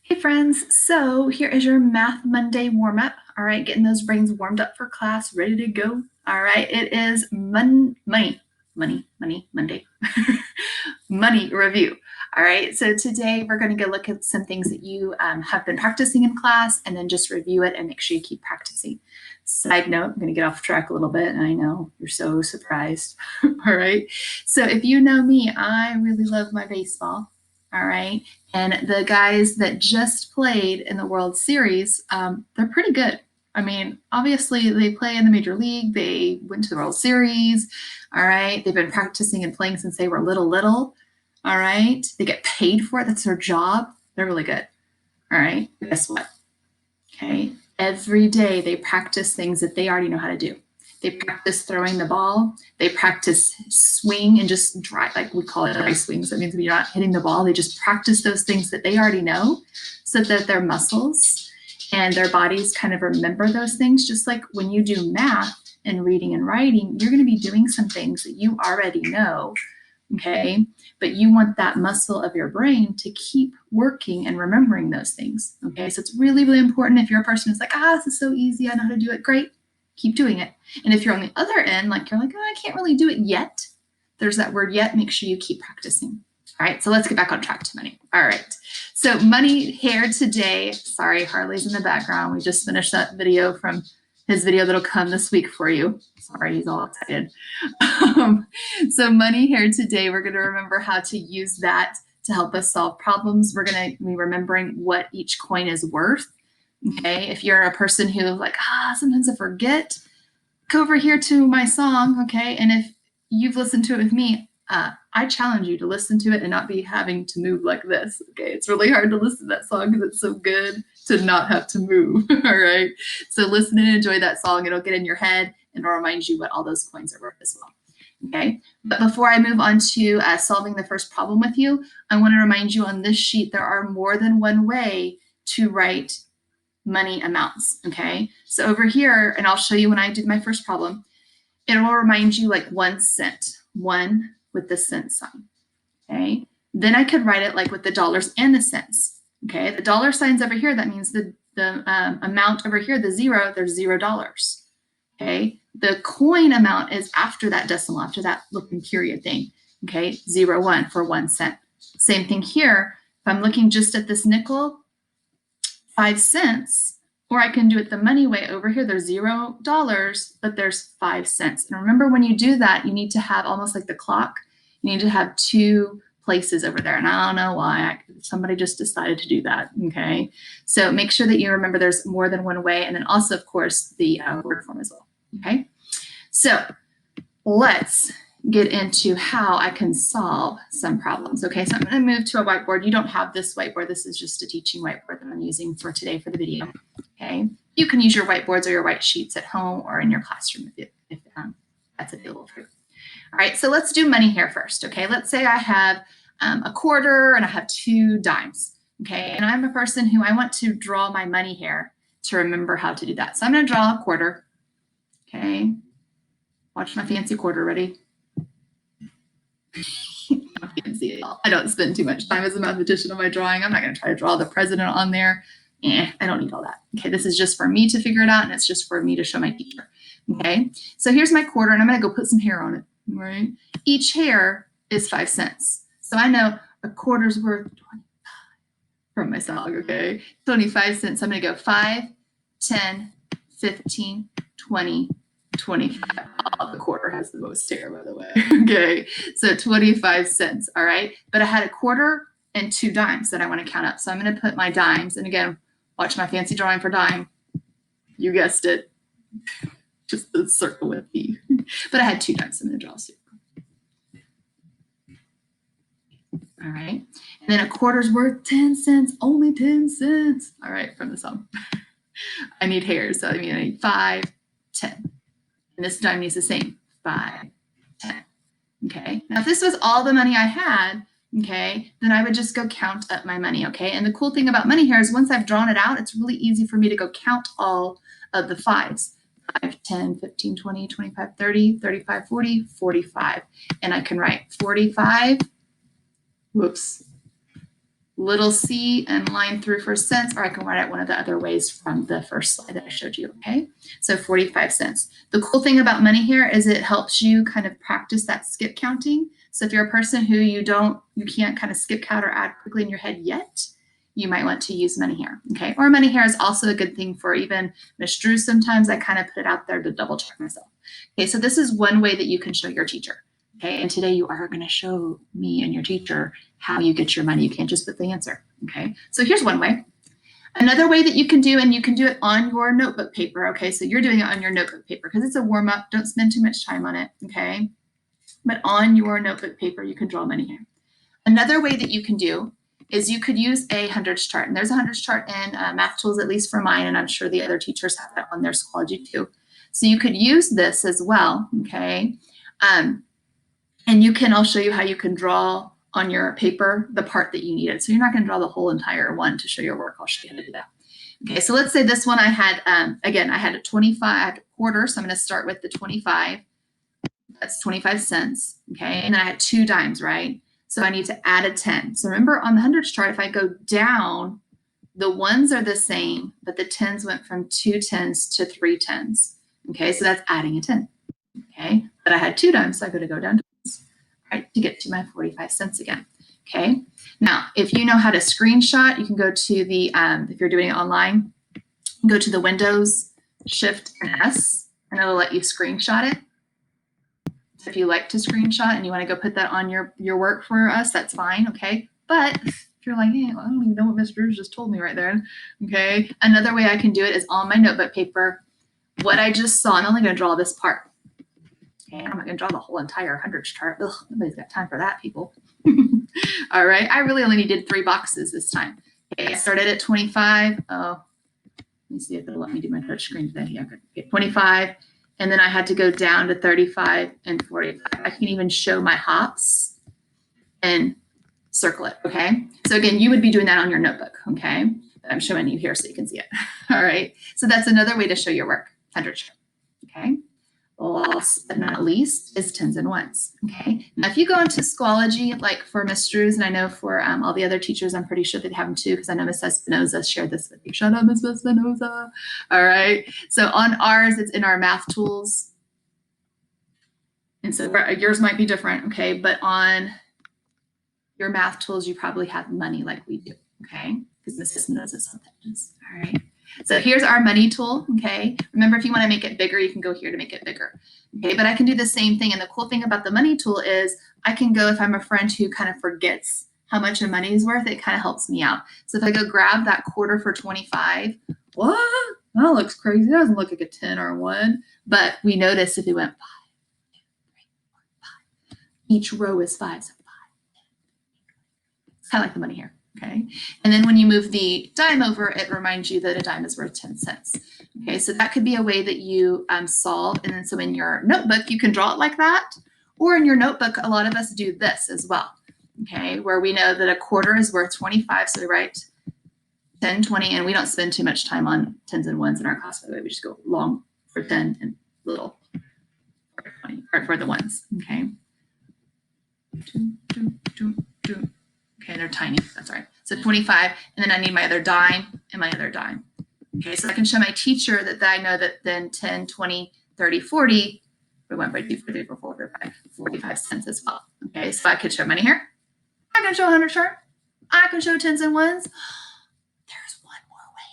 Hey friends, so here is your Math Monday warm-up. All right, getting those brains warmed up for class, ready to go. All right, it is Monday, money review. All right, so today we're going to go look at some things that you have been practicing in class and then just review it and make sure you keep practicing. Side note, I'm going to get off track a little bit. I know you're so surprised. All right, so if you know me, I really love my baseball. All right. And the guys that just played in the World Series, they're pretty good. I mean, obviously, they play in the Major League. They went to the World Series. All right. They've been practicing and playing since they were little. All right. They get paid for it. That's their job. They're really good. All right. Guess what? Okay. Every day they practice things that they already know how to do. They practice throwing the ball. They practice swing and just dry, like we call it dry swings. That means when you're not hitting the ball, they just practice those things that they already know so that their muscles and their bodies kind of remember those things. Just like when you do math and reading and writing, you're going to be doing some things that you already know. Okay. But you want that muscle of your brain to keep working and remembering those things. Okay. So it's really, really important if you're a person who's like, this is so easy. I know how to do it. Great. Keep doing it. And if you're on the other end, like you're like, I can't really do it yet. There's that word yet. Make sure you keep practicing. All right. So let's get back on track to money. All right. So money here today. Sorry, Harley's in the background. We just finished that video from his video that'll come this week for you. Sorry, he's all excited. So money here today, we're going to remember how to use that to help us solve problems. We're going to be remembering what each coin is worth. Okay, if you're a person who like, sometimes I forget, go over here to my song, okay? And if you've listened to it with me, I challenge you to listen to it and not be having to move like this, okay? It's really hard to listen to that song because it's so good to not have to move, all right? So listen and enjoy that song. It'll get in your head and it'll remind you what all those coins are worth as well. Okay, but before I move on to solving the first problem with you, I want to remind you on this sheet, there are more than one way to write money amounts, okay? So over here, and I'll show you when I did my first problem, it will remind you like 1 cent, one with the cent sign, okay? Then I could write it like with the dollars and the cents, okay? The dollar signs over here, that means the amount over here, the zero, there's $0, okay? The coin amount is after that decimal, after that looking period thing, okay? 0, 1 for 1 cent. Same thing here. If I'm looking just at this nickel, 5 cents, or I can do it the money way over here. There's $0, but there's 5 cents. And remember, when you do that, you need to have almost like the clock. You need to have 2 places over there. And I don't know why. Somebody just decided to do that. Okay. So make sure that you remember there's more than one way. And then also, of course, the word form as well. Okay. So let's get into how I can solve some problems. Okay, so I'm going to move to a whiteboard. You don't have this whiteboard. This is just a teaching whiteboard that I'm using for today for the video. Okay, you can use your whiteboards or your white sheets at home or in your classroom if that's available for you. All right, so let's do money here first. Okay, let's say I have a quarter and I have 2 dimes. Okay, and I'm a person who I want to draw my money here to remember how to do that. So I'm going to draw a quarter. Okay, watch my fancy quarter. Ready? I don't spend too much time as a mathematician on my drawing. I'm not going to try to draw the president on there. I don't need all that. Okay, this is just for me to figure it out, and it's just for me to show my teacher. Okay, so here's my quarter, and I'm going to go put some hair on it. Right, each hair is 5 cents, so I know a quarter's worth 25 from my song. Okay, 25 cents. I'm going to go 5, 10, 15, 20, 25. Oh, the quarter has the most hair, by the way. Okay, so 25 cents. All right, but I had a quarter and 2 dimes that I want to count up. So I'm going to put my dimes, and again, watch my fancy drawing for dime. You guessed it, just the circle with me. But I had 2 dimes. So I'm going to draw a circle. All right, and then a quarter's worth 10 cents, only 10 cents. All right, from the song. I need hairs, so I need 5, 10. And this dime needs the same, 5, 10. Okay, now if this was all the money I had, okay, then I would just go count up my money, okay? And the cool thing about money here is once I've drawn it out, it's really easy for me to go count all of the 5s. 5, 10, 15, 20, 25, 30, 35, 40, 45. And I can write 45, whoops, little c and line through for cents, or I can write out one of the other ways from the first slide that I showed you, okay? So 45 cents. The cool thing about money here is it helps you kind of practice that skip counting. So if you're a person who you can't kind of skip count or add quickly in your head yet, you might want to use money here, okay? Or money here is also a good thing for even Miss Drew. Sometimes I kind of put it out there to double check myself. Okay, so this is one way that you can show your teacher. Okay, and today you are going to show me and your teacher how you get your money. You can't just put the answer. Okay, so here's one way. Another way that you can do, and you can do it on your notebook paper. Okay, so you're doing it on your notebook paper because it's a warm up. Don't spend too much time on it. Okay, but on your notebook paper, you can draw money here. Another way that you can do is you could use a hundreds chart. And there's a hundreds chart in Math Tools, at least for mine, and I'm sure the other teachers have that on their Schoology too. So you could use this as well, okay? And you can, I'll show you how you can draw on your paper the part that you needed. So you're not going to draw the whole entire one to show your work. I'll show you how to do that. Okay, so let's say this one I had, again, I had a 25, I had a quarter, so I'm going to start with the 25. That's 25 cents, okay? And then I had 2 dimes, right? So I need to add a 10. So remember on the hundreds chart, if I go down, the ones are the same, but the 10s went from 2 10s to 3 10s. Okay, so that's adding a 10. Okay, but I had 2 dimes, so I got to go down to right to get to my 45 cents again. Okay, now if you know how to screenshot, you can go to the, if you're doing it online, go to the Windows, Shift and S, and it'll let you screenshot it. So if you like to screenshot and you want to go put that on your work for us, that's fine, okay? But if you're like, hey, well, I don't even know what Ms. Drews just told me right there, okay? Another way I can do it is on my notebook paper, what I just saw, I'm only going to draw this part. Okay, I'm not going to draw the whole entire hundreds chart. Ugh, nobody's got time for that, people. All right, I really only needed 3 boxes this time. Okay, I started at 25. Oh, let me see if it'll let me do my touch screen today. Yeah, okay, 25. And then I had to go down to 35 and 45. I can even show my hops and circle it, okay? So again, you would be doing that on your notebook, okay? But I'm showing you here so you can see it. All right, so that's another way to show your work, hundreds chart, okay? Last but not least is tens and ones, okay? Now, if you go into Schoology, like for Miss Drews, and I know for all the other teachers, I'm pretty sure they'd have them too, because I know Miss Espinoza shared this with you. Shout out, Miss Espinoza. All right, so on ours, it's in our Math Tools. And so yours might be different, okay? But on your Math Tools, you probably have money like we do, okay? Because Miss Espinoza sometimes, all right? So here's our money tool, okay? Remember, if you want to make it bigger, you can go here to make it bigger, okay? But I can do the same thing. And the cool thing about the money tool is I can go, if I'm a friend who kind of forgets how much a money is worth, it kind of helps me out. So if I go grab that quarter for 25, what? That looks crazy. It doesn't look like a 10 or a 1. But we notice if it went 5, 2, 3, 4, 5. Each row is 5, so 5. It's kind of like the money here. Okay, and then when you move the dime over, it reminds you that a dime is worth 10 cents. Okay, so that could be a way that you solve. And then so in your notebook, you can draw it like that. Or in your notebook, a lot of us do this as well. Okay, where we know that a quarter is worth 25. So we write 10, 20, and we don't spend too much time on tens and ones in our class. By the way, we just go long for 10 and little for 20, or for the ones. Okay. Okay, they're tiny, that's right. So 25, and then I need my other dime and my other dime. Okay, so I can show my teacher that I know that then 10, 20, 30, 40, we went by 2, 3, 4, 4, 5, 45 cents as well. Okay, so I could show money here. I can show 100 chart. I can show tens and ones. There's one more way,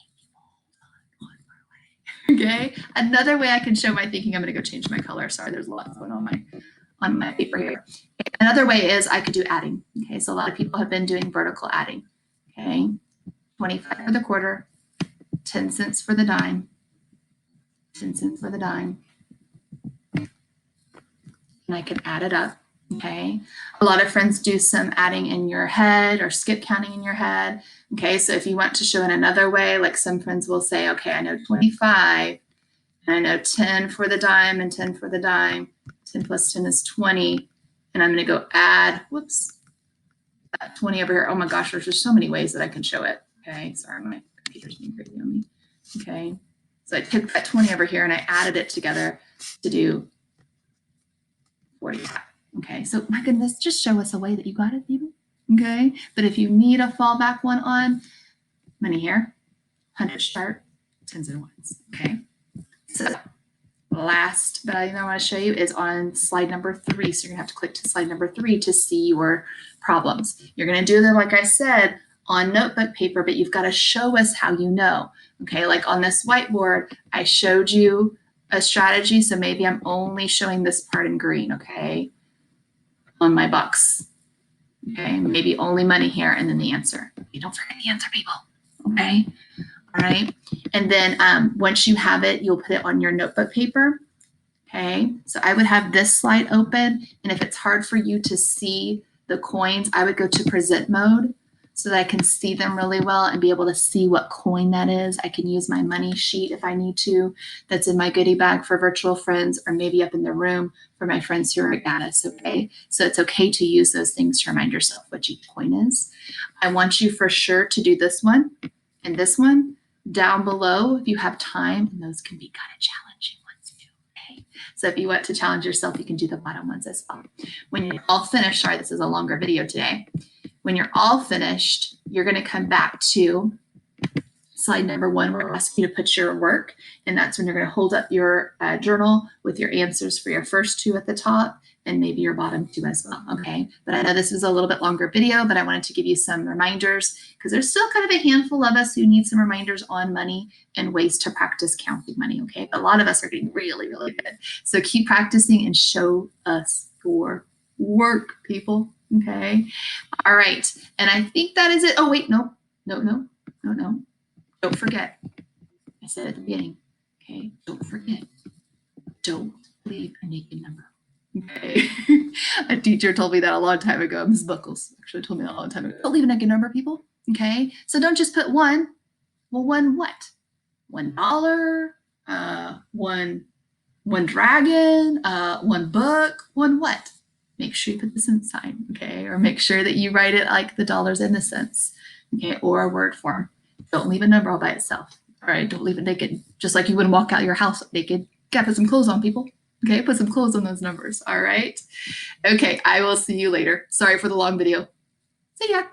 people. Okay, another way I can show my thinking, I'm gonna go change my color. Sorry, there's a lot going on my paper here. Another way is I could do adding. Okay, so a lot of people have been doing vertical adding. Okay, 25 for the quarter, 10 cents for the dime, 10 cents for the dime. And I can add it up. Okay, a lot of friends do some adding in your head or skip counting in your head. Okay, so if you want to show in another way, like some friends will say, okay, I know 25, and I know 10 for the dime and 10 for the dime. 10 plus 10 is 20. And I'm going to go add, whoops, 20 over here. Oh my gosh, there's just so many ways that I can show it. Okay, sorry, my computer's being crazy on me. Okay, so I took that 20 over here and I added it together to do 45. Okay, so my goodness, just show us a way that you got it, people. okay? But if you need a fallback one on, money here, 100 chart, tens and ones, okay? So last value that I want to show you is on slide number 3. So you're gonna have to click to slide number 3 to see your problems. You're gonna do them, like I said, on notebook paper, but you've got to show us how you know. Okay, like on this whiteboard, I showed you a strategy, so maybe I'm only showing this part in green, okay, on my box. Okay, maybe only money here and then the answer. You don't forget the answer, people, okay? All right, and then once you have it, you'll put it on your notebook paper. Okay, so I would have this slide open, and if it's hard for you to see the coins, I would go to present mode so that I can see them really well and be able to see what coin that is. I can use my money sheet if I need to, that's in my goodie bag for virtual friends, or maybe up in the room for my friends who are at us, okay? So it's okay to use those things to remind yourself what each coin is. I want you for sure to do this one and this one down below if you have time, and those can be kind of challenging ones too, okay? So if you want to challenge yourself, you can do the bottom ones as well. When you're all finished, sorry, this is a longer video today. When you're all finished, you're going to come back to slide number 1, where we'll ask you to put your work, and that's when you're going to hold up your journal with your answers for your first 2 at the top and maybe your bottom 2 as well, okay? But I know this is a little bit longer video, but I wanted to give you some reminders because there's still kind of a handful of us who need some reminders on money and ways to practice counting money, okay? But a lot of us are getting really, really good. So keep practicing and show us your work, people, okay? All right, and I think that is it. Oh, wait, no. Don't forget, I said at the beginning, okay? Don't forget, don't leave a naked number. Okay. A teacher told me that a long time ago. Ms. Buckles actually told me that a long time ago. Don't leave a naked number, people. Okay. So don't just put 1. Well, 1 what? $1, one dragon, 1 book, 1 what? Make sure you put the cent sign, okay? Or make sure that you write it like the dollars and the cents, okay? Or a word form. Don't leave a number all by itself. All right, don't leave it naked. Just like you wouldn't walk out your house naked. Gotta put some clothes on, people. Okay, put some clothes on those numbers. All right. Okay, I will see you later. Sorry for the long video. See ya.